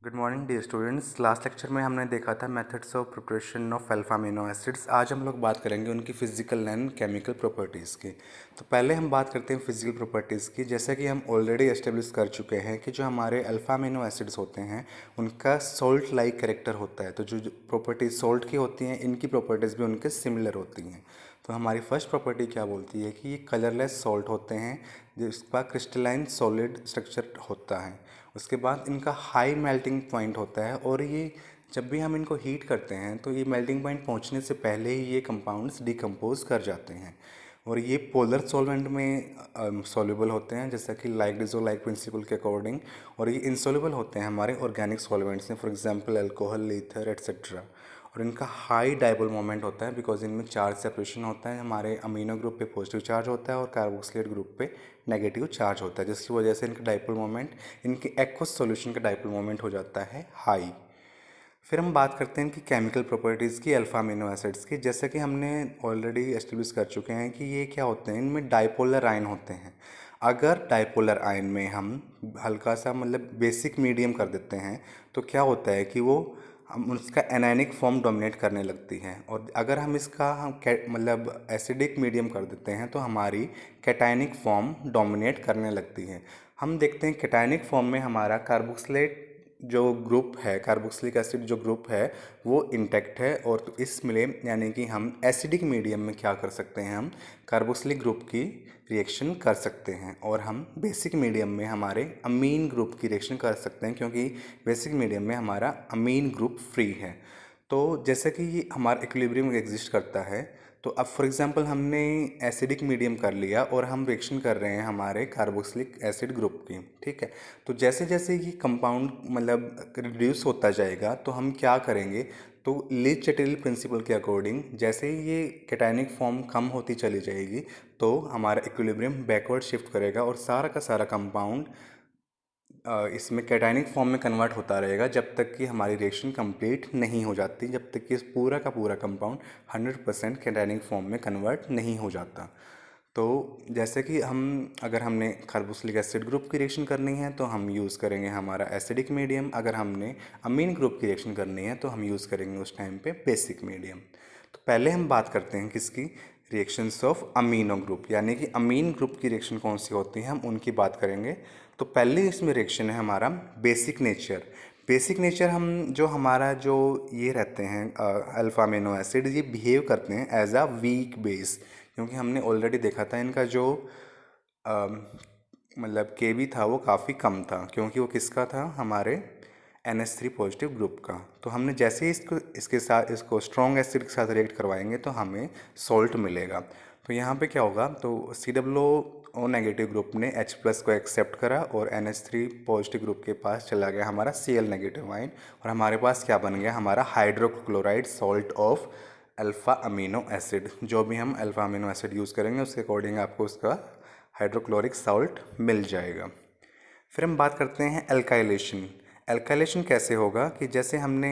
Good morning dear students. Last lecture में हमने देखा था methods of preparation of alpha amino acids. आज हम लोग बात करेंगे उनकी फिजिकल एंड केमिकल प्रॉपर्टीज़ की। तो पहले हम बात करते हैं फिजिकल प्रॉपर्टीज़ की। जैसा कि हम ऑलरेडी एस्टेब्लिश कर चुके हैं कि जो हमारे अल्फा अमीनो एसिड्स होते हैं उनका सॉल्ट लाइक कैरेक्टर होता है। तो जो प्रॉपर्टीज सॉल्ट की होती हैं, इनकी प्रॉपर्टीज़ भी उनके सिमिलर होती हैं। तो हमारी फर्स्ट प्रॉपर्टी क्या बोलती है कि ये कलरलेस सॉल्ट होते हैं जिसका क्रिस्टलाइन सॉलिड स्ट्रक्चर होता है। उसके बाद इनका हाई मेल्टिंग पॉइंट होता है और ये जब भी हम इनको हीट करते हैं तो ये मेल्टिंग पॉइंट पहुंचने से पहले ही ये कंपाउंड्स डिकम्पोज कर जाते हैं और ये पोलर सॉल्वेंट में सॉल्युबल होते हैं, जैसा कि लाइक डिसोलाइक प्रिंसिपल के अकॉर्डिंग। और ये इनसॉल्युबल होते हैं हमारे ऑर्गेनिक सॉल्वेंट्स में, for example alcohol, ether etcetera. और इनका हाई डाइपोल मोमेंट होता है बिकॉज इनमें चार्ज सेपरेशन होता है। हमारे अमीनो ग्रुप पे पॉजिटिव चार्ज होता है और कार्बोक्सिलेट ग्रुप पे नेगेटिव चार्ज होता है, जिसकी वजह से इनका डाइपोल मोमेंट, इनके एक्वस सॉल्यूशन का डाइपोल मोमेंट हो जाता है हाई। फिर हम बात करते हैं कि केमिकल प्रॉपर्टीज़ की अल्फा अमीनो एसिड्स की। जैसे कि हमने ऑलरेडी एस्टेब्लिश कर चुके हैं कि ये क्या होते हैं, इनमें डाइपोलर आयन होते हैं। अगर डाइपोलर आयन में हम हल्का सा मतलब बेसिक मीडियम कर देते हैं तो क्या होता है कि वो हम उसका एनायनिक फॉर्म डोमिनेट करने लगती है। और अगर हम इसका मतलब एसिडिक मीडियम कर देते हैं तो हमारी कैटायनिक फॉर्म डोमिनेट करने लगती है। हम देखते हैं कैटायनिक फॉर्म में हमारा कार्बोक्सिलेट जो ग्रुप है, कार्बोक्सिलिक एसिड जो ग्रुप है वो इंटैक्ट है। और तो इसलिए यानी कि हम एसिडिक मीडियम में क्या कर सकते हैं, हम कार्बोक्सिलिक ग्रुप की रिएक्शन कर सकते हैं और हम बेसिक मीडियम में हमारे अमीन ग्रुप की रिएक्शन कर सकते हैं, क्योंकि बेसिक मीडियम में हमारा अमीन ग्रुप फ्री है। तो जैसे कि ये हमारा इक्विलिब्रियम एग्जिस्ट करता है, तो अब फॉर एग्जांपल हमने एसिडिक मीडियम कर लिया और हम रिएक्शन कर रहे हैं हमारे कार्बोक्सिलिक एसिड ग्रुप की, ठीक है। तो जैसे जैसे ये कंपाउंड मतलब रिड्यूस होता जाएगा तो हम क्या करेंगे, तो लीच चैटरजी प्रिंसिपल के अकॉर्डिंग जैसे ही ये कैटायनिक फॉर्म कम होती चली जाएगी तो हमारा इक्विलिब्रियम बैकवर्ड शिफ्ट करेगा और सारा का सारा कंपाउंड इसमें कैटायनिक फॉर्म में कन्वर्ट होता रहेगा जब तक कि हमारी रिएक्शन कंप्लीट नहीं हो जाती, जब तक कि इस पूरा का पूरा कंपाउंड 100% कैटायनिक फॉर्म में कन्वर्ट नहीं हो जाता। तो जैसे कि हम अगर हमने कार्बोक्सिलिक एसिड ग्रुप की रिएक्शन करनी है तो हम यूज़ करेंगे हमारा एसिडिक मीडियम। अगर हमने अमीन ग्रुप की रिएक्शन करनी है तो हम यूज़ करेंगे उस टाइम पे बेसिक मीडियम। तो पहले हम बात करते हैं किसकी, रिएक्शंस ऑफ अमीनो ग्रुप, यानी कि अमीन ग्रुप की रिएक्शन कौन सी होती है हम उनकी बात करेंगे। तो पहले इसमें रिएक्शन है हमारा बेसिक नेचर। बेसिक नेचर हम जो हमारा जो ये रहते हैं अल्फा अमीनो एसिड, ये बिहेव करते हैं एज अ वीक बेस, क्योंकि हमने ऑलरेडी देखा था इनका जो मतलब के भी था वो काफ़ी कम था, क्योंकि वो किसका था, हमारे NH3 पॉजिटिव ग्रुप का। तो हमने जैसे ही इसके साथ इसको स्ट्रॉन्ग एसिड के साथ रिएक्ट करवाएंगे तो हमें सॉल्ट मिलेगा। तो यहाँ पे क्या होगा, तो COO नेगेटिव ग्रुप ने H+ को एक्सेप्ट करा और NH3 पॉजिटिव ग्रुप के पास चला गया हमारा Cl नेगेटिव आयन, और हमारे पास क्या बन गया, हमारा hydrochloride salt of alpha amino acid. जो भी हम अल्फ़ा अमीनो एसिड यूज़ करेंगे उसके अकॉर्डिंग आपको उसका हाइड्रोक्लोरिक सॉल्ट मिल जाएगा। फिर हम बात करते हैं एल्काइलेशन। एल्काइलेशन कैसे होगा कि जैसे हमने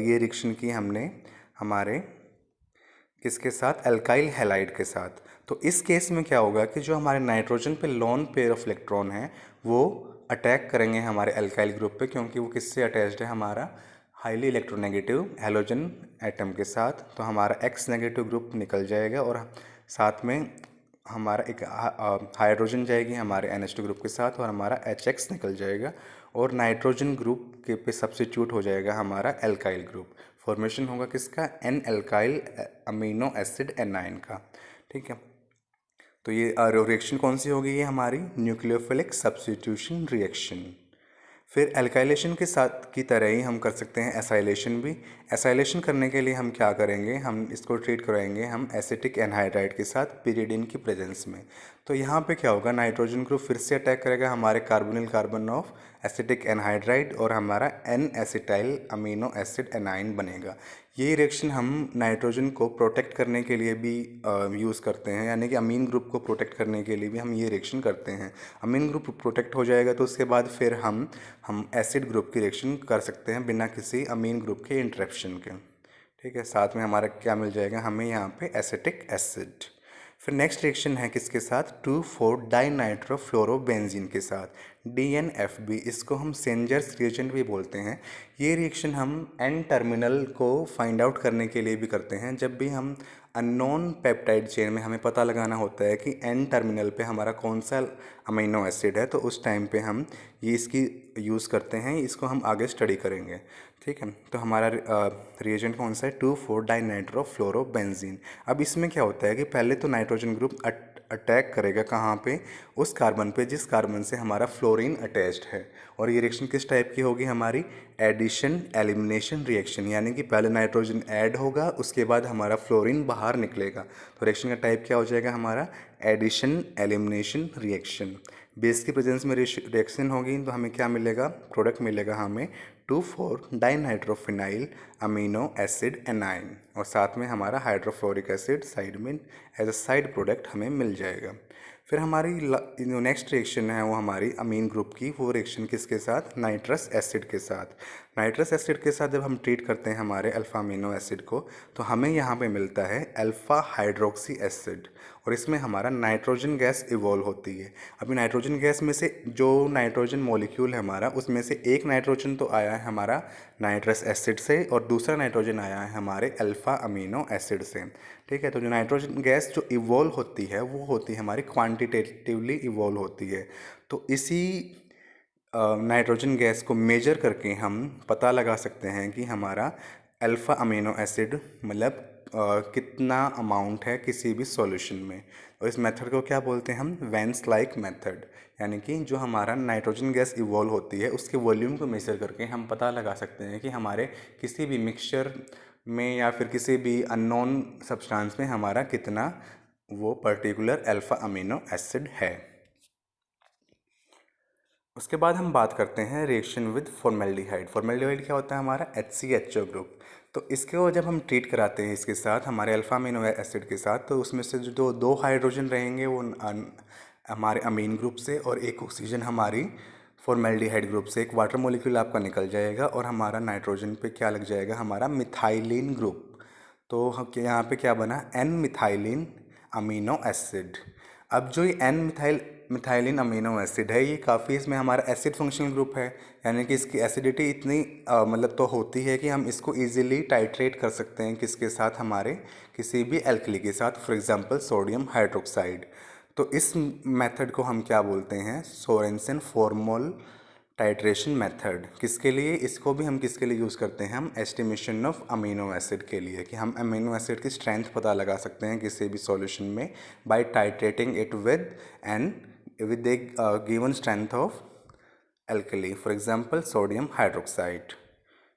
ये रिएक्शन की हमने हमारे किसके साथ, एल्काइल हैलाइड के साथ। तो इस केस में क्या होगा कि जो हमारे नाइट्रोजन पे लोन पेयर ऑफ इलेक्ट्रॉन है वो अटैक करेंगे हमारे एल्काइल ग्रुप पे, क्योंकि वो किससे अटैच्ड है, हमारा हाईली इलेक्ट्रोनेगेटिव हैलोजन एटम के साथ। तो हमारा X नेगेटिव ग्रुप निकल जाएगा और साथ में हमारा एक हाइड्रोजन जाएगी हमारे NH2 ग्रुप के साथ और हमारा HX निकल जाएगा और नाइट्रोजन ग्रुप के पे सब्स्टिट्यूट हो जाएगा हमारा एल्काइल ग्रुप। फॉर्मेशन होगा किसका, N alkyl amino acid A9 का, ठीक है। तो ये रिएक्शन कौन सी होगी, ये हमारी न्यूक्लियोफिलिक सब्स्टिट्यूशन रिएक्शन। फिर एल्काइलेशन के साथ की तरह ही हम कर सकते हैं एसाइलेशन भी। एसाइलेशन करने के लिए हम क्या करेंगे, हम इसको ट्रीट कराएंगे हम एसिटिक एनहाइड्राइड के साथ पिरिडिन की प्रेजेंस में। तो यहाँ पे क्या होगा, नाइट्रोजन ग्रुप फिर से अटैक करेगा हमारे carbonyl carbon of acetic anhydride और हमारा N acetyl amino acid A9 बनेगा। ये रिएक्शन हम नाइट्रोजन को प्रोटेक्ट करने के लिए भी यूज़ करते हैं, यानी कि अमीन ग्रुप को प्रोटेक्ट करने के लिए भी हम ये रिएक्शन करते हैं। अमीन ग्रुप प्रोटेक्ट हो जाएगा तो उसके बाद फिर हम एसिड ग्रुप की रिएक्शन कर सकते हैं बिना किसी अमीन ग्रुप के इंटरेक्शन के, ठीक है। साथ में हमारा क्या मिल जाएगा, हमें यहाँ पे एसिटिक एसिड। फिर नेक्स्ट रिएक्शन है किसके साथ, 2,4 डाइनाइट्रोफ्लोरोबेंजीन के साथ। DNFB, इसको हम सेंजर्स रिएजेंट भी बोलते हैं। ये रिएक्शन हम एन टर्मिनल को फाइंड आउट करने के लिए भी करते हैं। जब भी हम अननोन पेप्टाइड चेन में हमें पता लगाना होता है कि एन टर्मिनल पे हमारा कौन सा अमीनो एसिड है, तो उस टाइम पे हम ये इसकी यूज़ करते हैं। इसको हम आगे स्टडी करेंगे, ठीक है। तो हमारा रिएजेंट कौन सा है, 2,4 डाइनाइट्रोफ्लोरोबेंजीन। अब इसमें क्या होता है कि पहले तो नाइट्रोजन ग्रुप अटैक करेगा कहाँ पे, उस कार्बन पे जिस कार्बन से हमारा फ्लोरीन अटैच्ड है। और ये रिएक्शन किस टाइप की होगी हमारी, एडिशन एलिमिनेशन रिएक्शन, यानी कि पहले नाइट्रोजन ऐड होगा, उसके बाद हमारा फ्लोरीन बाहर निकलेगा। तो रिएक्शन का टाइप क्या हो जाएगा हमारा, एडिशन एलिमिनेशन रिएक्शन। बेस की प्रेजेंस में रिएक्शन होगी तो हमें क्या मिलेगा, प्रोडक्ट मिलेगा हमें 2,4 डाइनाइट्रोफिनाइल अमीनो एसिड एनाइन, और साथ में हमारा हाइड्रोफ्लोरिक एसिड साइड में एज अ साइड प्रोडक्ट हमें मिल जाएगा। फिर हमारी जो नेक्स्ट रिएक्शन है वो हमारी अमीन ग्रुप की, वो रिएक्शन किसके साथ, नाइट्रस एसिड के साथ। नाइट्रस एसिड के साथ जब हम ट्रीट करते हैं हमारे अल्फ़ा अमीनो एसिड को, तो हमें यहाँ पे मिलता है अल्फ़ा हाइड्रोक्सी एसिड, और इसमें हमारा नाइट्रोजन गैस इवॉल्व होती है। अभी नाइट्रोजन गैस में से जो नाइट्रोजन मॉलिक्यूल है हमारा, उसमें से एक नाइट्रोजन तो आया है हमारा नाइट्रस एसिड से, और दूसरा नाइट्रोजन आया है हमारे अल्फ़ा अमीनो एसिड से, ठीक है। तो जो नाइट्रोजन गैस जो इवॉल्व होती है वो होती है हमारी क्वांटिटेटिवली इवॉल्व होती है। तो इसी नाइट्रोजन गैस को मेजर करके हम पता लगा सकते हैं कि हमारा अल्फ़ा अमीनो एसिड मतलब कितना अमाउंट है किसी भी सॉल्यूशन में। और इस मेथड को क्या बोलते हैं हम, वेंस लाइक मेथड, यानी कि जो हमारा नाइट्रोजन गैस इवॉल्व होती है उसके वॉल्यूम को मेजर करके हम पता लगा सकते हैं कि हमारे किसी भी मिक्सचर में या फिर किसी भी अननोन सब्सटेंस में हमारा कितना वो पर्टिकुलर अल्फ़ा अमीनो एसिड है। उसके बाद हम बात करते हैं रिएक्शन विद फॉर्मेल्डिहाइड। फॉर्मेल्डिहाइड क्या होता है हमारा, HCHO ग्रुप। तो इसको जब हम ट्रीट कराते हैं इसके साथ हमारे अल्फ़ा अमीनो एसिड के साथ, तो उसमें से जो दो हाइड्रोजन रहेंगे वो हमारे अमीन ग्रुप से, और एक ऑक्सीजन हमारी फॉर्मेल्डिहाइड ग्रुप से, एक वाटर मॉलिक्यूल आपका निकल जाएगा, और हमारा नाइट्रोजन पे क्या लग जाएगा, हमारा मिथाइलिन ग्रुप। तो हम यहाँ पे क्या बना, एन मिथाइलिन अमीनो एसिड। अब जो ये एन मिथाइलिन अमीनो एसिड है, ये काफ़ी इसमें हमारा एसिड फंक्शनल ग्रुप है, यानी कि इसकी एसिडिटी इतनी मतलब तो होती है कि हम इसको इजीली टाइट्रेट कर सकते हैं किसके साथ, हमारे किसी भी एल्कली के साथ, फॉर एग्जांपल सोडियम हाइड्रोक्साइड। तो इस मेथड को हम क्या बोलते हैं, सोरेनसन फॉर्मल टाइट्रेशन मेथड। किसके लिए, इसको भी हम किसके लिए यूज़ करते हैं, हम एस्टिमेशन ऑफ अमीनो एसिड के लिए, कि हम अमीनो एसिड की स्ट्रेंथ पता लगा सकते हैं किसी भी सॉल्यूशन में by titrating it with a given strength of alkali, for example sodium hydroxide,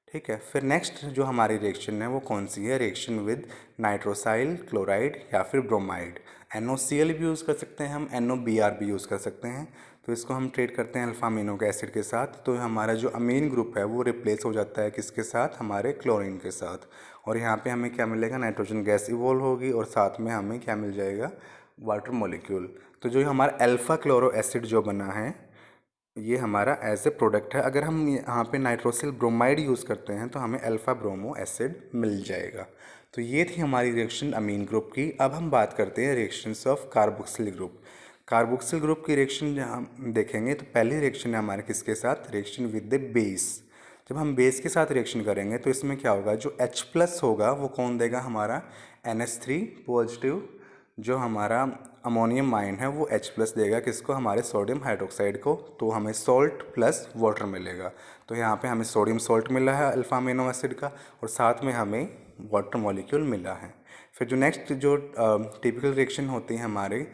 ठीक है। फिर नेक्स्ट जो हमारी रिएक्शन है वो कौन सी है, रिएक्शन विद नाइट्रोसाइल क्लोराइड या फिर ब्रोमाइड। NOCl भी यूज़ कर सकते हैं हम, NOBr भी यूज़ कर सकते हैं। तो इसको हम ट्रीट करते हैं अल्फ़ा अमीनो के एसिड के साथ, तो हमारा जो अमीन ग्रुप है वो रिप्लेस हो जाता है किसके साथ, हमारे क्लोरीन के साथ। और यहाँ पे हमें क्या मिलेगा, नाइट्रोजन गैस इवॉल्व होगी, और साथ में हमें क्या मिल जाएगा, वाटर मॉलिक्यूल। तो जो हमारा अल्फ़ा क्लोरो एसिड जो बना है ये हमारा एज ए प्रोडक्ट है। अगर हम यहाँ पे नाइट्रोसिल ब्रोमाइड यूज़ करते हैं तो हमें अल्फ़ा ब्रोमो एसिड मिल जाएगा। तो ये थी हमारी रिएक्शन अमीन ग्रुप की। अब हम बात करते हैं reactions of carboxyl group. Carboxyl group की रिएक्शन हम देखेंगे तो पहली रिएक्शन है हमारे किसके साथ, रिएक्शन विद द बेस। जब हम बेस के साथ रिएक्शन करेंगे तो इसमें क्या होगा, जो H+ होगा वो कौन देगा, हमारा NH3 पॉजिटिव। जो हमारा अमोनियम आयन है वो H+ देगा किसको, हमारे सोडियम हाइड्रोक्साइड को। तो हमें सॉल्ट प्लस वाटर मिलेगा। तो यहाँ पे हमें सोडियम सॉल्ट मिला है अल्फ़ा अमीनो एसिड का, और साथ में हमें वाटर मॉलिक्यूल मिला है। फिर जो नेक्स्ट जो टिपिकल रिएक्शन होती है हमारी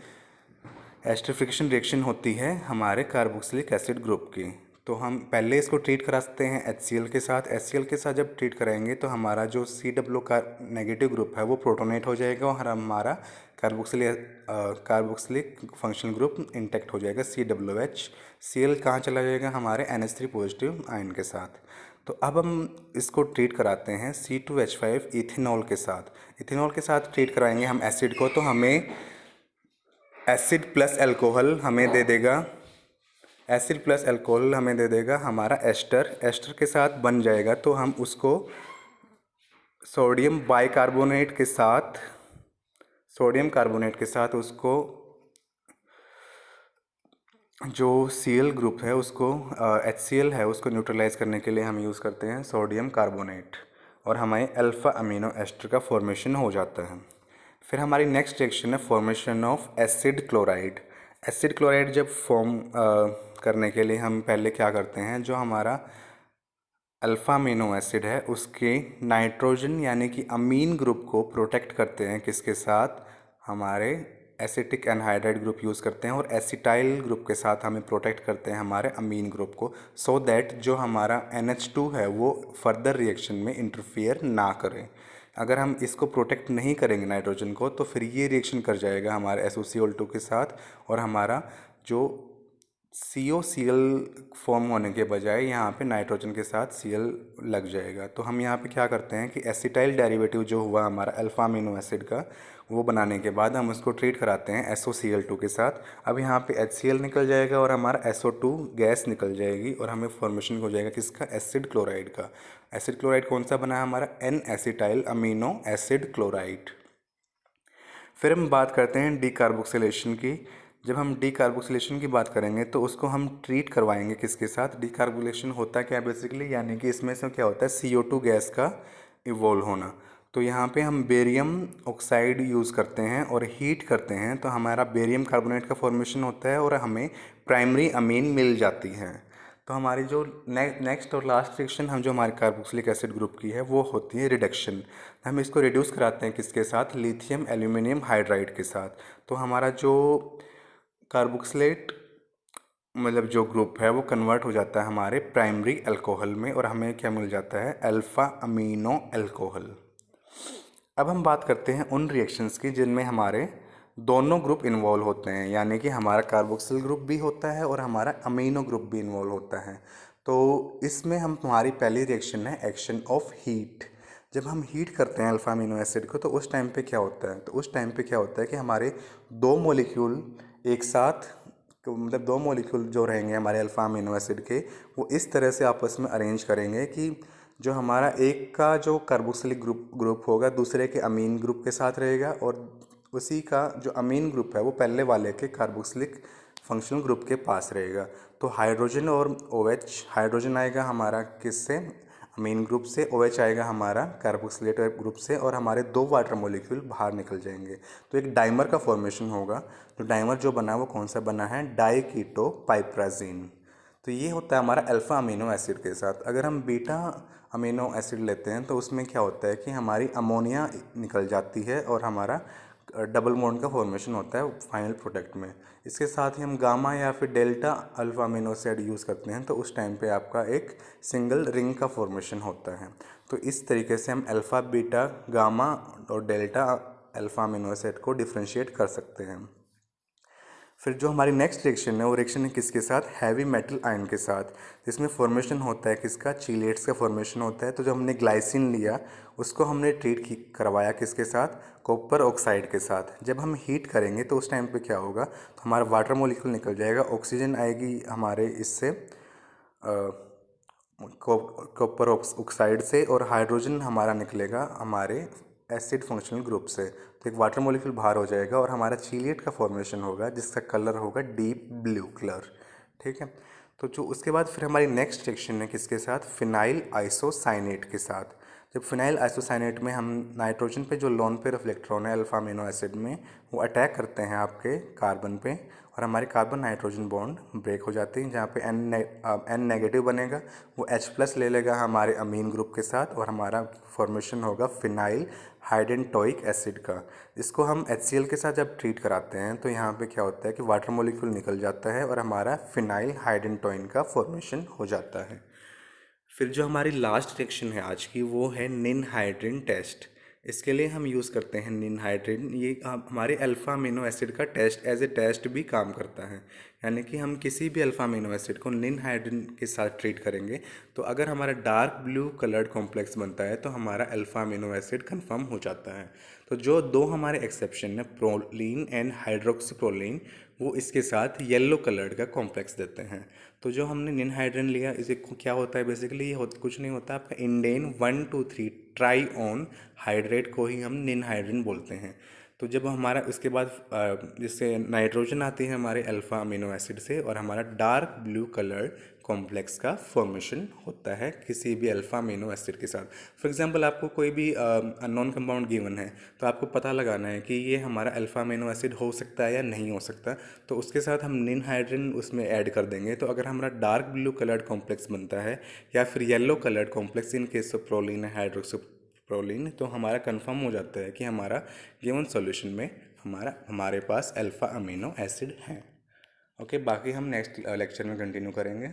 एस्टरफिकेशन रिएक्शन होती है हमारे कार्बोक्सिलिक एसिड ग्रुप की। तो हम पहले इसको ट्रीट करा सकते हैं HCl के साथ। HCl के साथ जब ट्रीट कराएंगे तो हमारा जो CW का नेगेटिव ग्रुप है वो प्रोटोनेट हो जाएगा, और हमारा कार्बोक्सिलिक फंक्शनल ग्रुप इंटैक्ट हो जाएगा CWH। Cl कहाँ चला जाएगा, हमारे NH3 पॉजिटिव आयन के साथ। तो अब हम इसको ट्रीट कराते हैं C2H5 इथेनॉल के साथ। इथेनॉल के साथ ट्रीट कराएंगे हम एसिड को, तो हमें एसिड प्लस अल्कोहल हमें दे देगा, एसिड प्लस अल्कोहल हमें दे देगा हमारा एस्टर। एस्टर के साथ बन जाएगा तो हम उसको सोडियम बाइकार्बोनेट के साथ, सोडियम कार्बोनेट के साथ उसको जो Cl ग्रुप है उसको HCl है उसको न्यूट्रलाइज करने के लिए हम यूज़ करते हैं सोडियम कार्बोनेट और हमें अल्फ़ा अमीनो एस्टर का फॉर्मेशन हो जाता है। फिर हमारी नेक्स्ट रिएक्शन है formation of acid chloride. Acid chloride जब फॉर्म करने के लिए हम पहले क्या करते हैं, जो हमारा अल्फ़ा अमीनो एसिड है उसके नाइट्रोजन यानी कि अमीन ग्रुप को प्रोटेक्ट करते हैं किसके साथ, हमारे एसिटिक एनहाइड्राइड ग्रुप यूज़ करते हैं और एसिटाइल ग्रुप के साथ हमें प्रोटेक्ट करते हैं हमारे अमीन ग्रुप को, सो दैट जो हमारा NH2 है वो फर्दर रिएक्शन में इंटरफियर ना करे। अगर हम इसको प्रोटेक्ट नहीं करेंगे नाइट्रोजन को तो फिर ये रिएक्शन कर जाएगा हमारे SOCl2 के साथ और हमारा जो COCl फॉर्म होने के बजाय यहाँ पे नाइट्रोजन के साथ Cl लग जाएगा। तो हम यहाँ पे क्या करते हैं कि एसिटाइल डेरिवेटिव जो हुआ हमारा अल्फ़ा अमीनो एसिड का, वो बनाने के बाद हम उसको ट्रीट कराते हैं SOCl2 के साथ। अब यहाँ पे HCl निकल जाएगा और हमारा SO2 गैस निकल जाएगी और हमें फॉर्मेशन हो जाएगा किसका, एसिड क्लोराइड का। एसिड क्लोराइड कौन सा बना है हमारा, N acetyl amino acid chloride. फिर हम बात करते हैं डीकार्बोक्सिलेशन की। जब हम डीकार्बोक्सिलेशन की बात करेंगे तो उसको हम ट्रीट करवाएंगे किसके साथ, डीकार्बोक्सिलेशन होता क्या है बेसिकली, यानी कि इसमें से क्या होता है CO2 गैस का इवोल्व होना। तो यहाँ पे हम बेरियम ऑक्साइड यूज़ करते हैं और हीट करते हैं तो हमारा बेरियम कार्बोनेट का फॉर्मेशन होता है और हमें प्राइमरी अमीन मिल जाती है। तो हमारी जो नेक्स्ट और लास्ट रिएक्शन हम जो हमारे कार्बोक्सिलिक एसिड ग्रुप की है वो होती है रिडक्शन। हम इसको रिड्यूस कराते हैं किसके साथ, लिथियम एल्यूमिनियम हाइड्राइड के साथ। तो हमारा जो कार्बोक्सिलेट मतलब जो ग्रुप है वो कन्वर्ट हो जाता है हमारे प्राइमरी अल्कोहल में और हमें क्या मिल जाता है, अल्फ़ा अमीनो अल्कोहल। अब हम बात करते हैं उन रिएक्शंस की जिनमें हमारे दोनों ग्रुप इन्वॉल्व होते हैं, यानी कि हमारा कार्बोक्सिल ग्रुप भी होता है और हमारा अमीनो ग्रुप भी इन्वॉल्व होता है। तो इसमें हम हमारी पहली रिएक्शन है एक्शन ऑफ हीट। जब हम हीट करते हैं अल्फ़ा अमीनो एसिड को तो उस टाइम पे क्या होता है, तो उस टाइम पे क्या होता है कि हमारे दो मॉलिक्यूल एक साथ, तो मतलब दो मॉलिक्यूल जो रहेंगे हमारे अल्फ़ा अमीनो एसिड के, वो इस तरह से आपस में अरेंज करेंगे कि जो हमारा एक का जो कार्बोक्सिलिक ग्रुप होगा दूसरे के अमीन ग्रुप के साथ रहेगा और उसी का जो अमीन ग्रुप है वो पहले वाले के कार्बोक्सिलिक फंक्शनल ग्रुप के पास रहेगा। तो हाइड्रोजन और OH, हाइड्रोजन आएगा हमारा किससे, अमीन ग्रुप से, OH आएगा हमारा कार्बोक्सिलेट ग्रुप से और हमारे दो वाटर मॉलिक्यूल बाहर निकल जाएंगे। तो एक डाइमर का फॉर्मेशन होगा। तो डाइमर जो बना है वो कौन सा बना है, डाइकीटोपाइप्राजीन। तो ये होता है हमारा अल्फ़ा अमीनो एसिड के साथ। अगर हम बीटा अमीनो एसिड लेते हैं तो उसमें क्या होता है कि हमारी अमोनिया निकल जाती है और हमारा डबल बॉन्ड का फॉर्मेशन होता है फाइनल प्रोडक्ट में। इसके साथ ही हम गामा या फिर delta alpha amino acid use करते हैं तो उस टाइम पे आपका एक सिंगल रिंग का फॉर्मेशन होता है। तो इस तरीके से हम अल्फ़ा बीटा गामा और डेल्टा अल्फ़ा अमीनो एसिड को डिफ्रेंशिएट कर सकते हैं। फिर जो हमारी नेक्स्ट रिएक्शन है वो रिएक्शन है किसके साथ, हैवी मेटल आयन के साथ, जिसमें फॉर्मेशन होता है किसका, चीलेट्स का फॉर्मेशन होता है। तो जो हमने ग्लाइसिन लिया उसको हमने ट्रीट करवाया किसके साथ, कॉपर ऑक्साइड के साथ। जब हम हीट करेंगे तो उस टाइम पे क्या होगा, तो हमारा वाटर मॉलिक्यूल निकल जाएगा, ऑक्सीजन आएगी हमारे इससे कॉपर ऑक्साइड से और हाइड्रोजन हमारा निकलेगा हमारे एसिड फंक्शनल ग्रुप से। तो एक वाटर मॉलिक्यूल बाहर हो जाएगा और हमारा चीलिएट का फॉर्मेशन होगा जिसका कलर होगा डीप ब्लू कलर। ठीक है। तो जो उसके बाद फिर हमारी नेक्स्ट रिएक्शन है किसके साथ, फिनाइल आइसोसाइनेट के साथ। जब फिनाइल आइसोसाइनेट में हम नाइट्रोजन पे जो लोन पेयर ऑफ इलेक्ट्रॉन है अल्फा अमीनो एसिड में वो अटैक करते हैं आपके कार्बन पे और हमारे कार्बन नाइट्रोजन बॉन्ड ब्रेक हो जाती है। जहाँ पे N नेगेटिव बनेगा वो H+ ले लेगा हमारे अमीन ग्रुप के साथ और हमारा फॉर्मेशन होगा फिनाइल हाइडेंटोइक एसिड का। इसको हम HCl के साथ जब ट्रीट कराते हैं तो यहाँ पे क्या होता है कि वाटर मॉलिक्यूल निकल जाता है और हमारा फिनाइल हाइडेंटोइन का फॉर्मेशन हो जाता है। फिर जो हमारी लास्ट रिएक्शन है आज की वो है निनहाइड्रिन टेस्ट। इसके लिए हम यूज़ करते हैं निनहाइड्रिन। ये हमारे अल्फ़ा अमीनो एसिड का टेस्ट एज ए टेस्ट भी काम करता है, यानी कि हम किसी भी अल्फ़ा अमीनो एसिड को निनहाइड्रिन के साथ ट्रीट करेंगे तो अगर हमारा डार्क ब्लू कलर्ड कॉम्प्लेक्स बनता है तो हमारा अल्फ़ा अमीनो एसिड कन्फर्म हो जाता है। तो जो दो हमारे एक्सेप्शन है प्रोलीन एंड हाइड्रोक्सीप्रोलीन, वो इसके साथ येलो कलर्ड का कॉम्प्लेक्स देते हैं। तो जो हमने निनहाइड्रिन लिया इसे क्या होता है बेसिकली, ये कुछ नहीं होता आपका इंडेन 1,2,3 ट्राई ऑन हाइड्रेट को ही हम निनहाइड्रिन बोलते हैं। तो तो जब हमारा उसके बाद जिससे नाइट्रोजन आती है हमारे अल्फ़ा अमीनो एसिड से, और हमारा डार्क ब्लू कलर्ड कॉम्प्लेक्स का फॉर्मेशन होता है किसी भी अल्फ़ा अमीनो एसिड के साथ। फॉर एग्जांपल आपको कोई भी अननोन कंपाउंड गिवन है, तो आपको पता लगाना है कि ये हमारा अल्फ़ा अमीनो एसिड हो सकता है या नहीं हो सकता। तो उसके साथ हम निन हाइड्रोजन उसमें ऐड कर देंगे। तो अगर हमारा डार्क ब्लू कलर्ड कॉम्प्लेक्स बनता है या फिर yellow coloured complex in case of proline है हाइड्रोक्सो प्रोलिन, तो हमारा कंफर्म हो जाता है कि हमारा गिवन सॉल्यूशन में हमारे पास अल्फ़ा अमीनो एसिड है। ओके, बाकी हम नेक्स्ट लेक्चर में कंटिन्यू करेंगे।